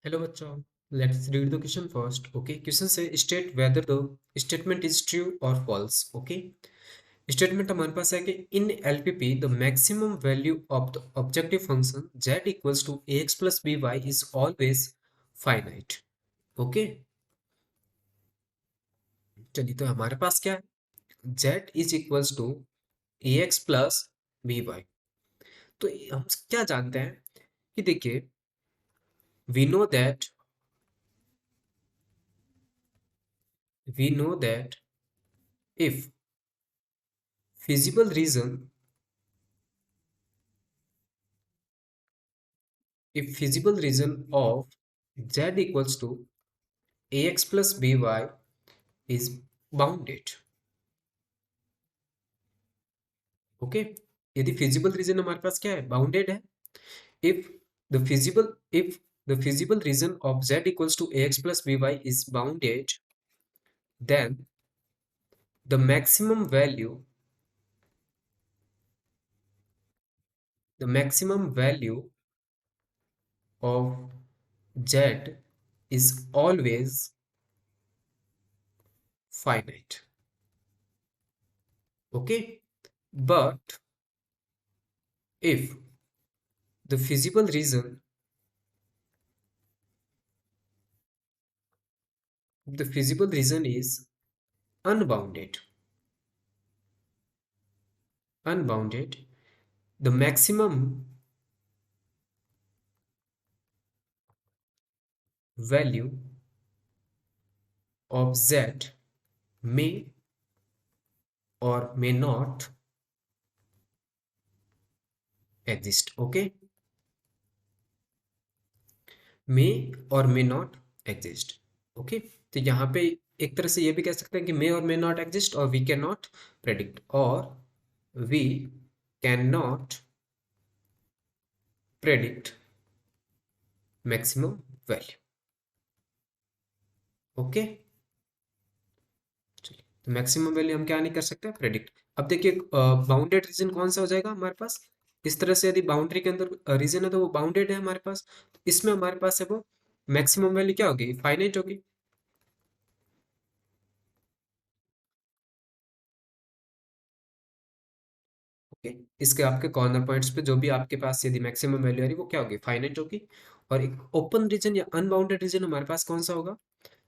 Hello बच्चों, let's read the question first. Okay, question से state whether the statement is true or false. Okay, statement हमारे पास है कि in LPP the maximum value of the objective function z equals to ax plus by is always finite. Okay, चलिए तो हमारे पास क्या है z is equals to ax plus by. तो हम क्या जानते हैं कि देखिए we know that if feasible reason of z equals to ax plus by is bounded. Okay, यदि फिजिबल रीजन हमारे पास क्या है, बाउंडेड है. If if the feasible reason of z equals to ax plus by is bounded, then the maximum value of z is always finite. Okay, but if the feasible reason is unbounded, the maximum value of z may or may not exist. Okay, may or may not exist. Okay, तो यहाँ पे एक तरह से ये भी कह सकते हैं कि may or may not exist, और we cannot predict, और we cannot predict maximum value. Okay, चलिए तो मैक्सिमम वैल्यू हम क्या नहीं कर सकते, प्रेडिक्ट. अब देखिए बाउंडेड रीजन कौन सा हो जाएगा हमारे पास. इस तरह से यदि बाउंड्री के अंदर रीजन है तो वो बाउंडेड है हमारे पास. तो इसमें हमारे पास है वो मैक्सिमम वैल्यू क्या होगी, फाइनाइट होगी. ओके, इसके आपके कॉर्नर पॉइंट्स पे जो भी आपके पास यदि मैक्सिमम वैल्यू आ रही है वो क्या होगी, फाइनाइट होगी. और एक ओपन रीजन या अनबाउंडेड रीजन हमारे पास कौन सा होगा,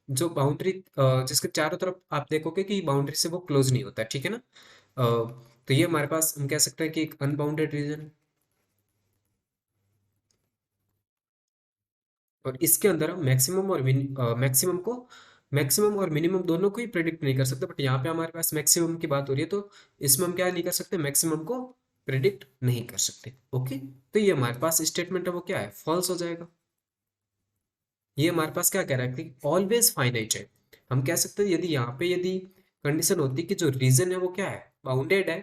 जो बाउंड्री जिसके चारों तरफ आप देखोगे कि बाउंड्री से वो क्लोज नहीं होता है, ठीक है ना. तो ये हमारे पास हम कह सकते हैं कि एक अनबाउंडेड रीजन. और इसके अंदर हम मैक्सिमम और मिनिमम दोनों को ही प्रेडिक्ट नहीं कर सकते, बट यहाँ पे हमारे पास मैक्सिमम की बात हो रही है तो इसमें हम क्या नहीं कर सकते, मैक्सिमम को प्रेडिक्ट नहीं कर सकते. ओके, तो ये हमारे पास स्टेटमेंट है वो क्या है, फॉल्स हो जाएगा. ये हमारे पास क्या कह रहा है कि ऑलवेज फाइनाइट है. हम कह सकते हैं यदि कंडीशन होती कि जो रीजन है वो क्या है, बाउंडेड है.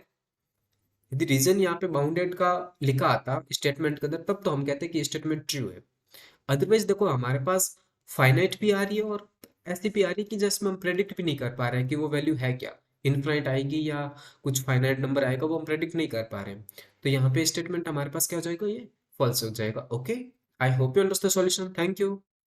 यदि रीजन यहाँ पे बाउंडेड का लिखा आता स्टेटमेंट के अंदर, तब तो हम कहते हैं कि स्टेटमेंट ट्रू है. अदरवाइज देखो हमारे पास फाइनाइट भी आ रही है और ऐसी भी आ रही है कि जिसमें हम प्रेडिक्ट भी नहीं कर पा रहे हैं कि वो वैल्यू है क्या, इनफाइनाइट आएगी या कुछ फाइनाइट नंबर आएगा, वो हम प्रेडिक्ट नहीं कर पा रहे हैं. तो यहाँ पे स्टेटमेंट हमारे पास क्या हो जाएगा, ये फॉल्स हो जाएगा. Okay, I hope you understand solution. Thank you.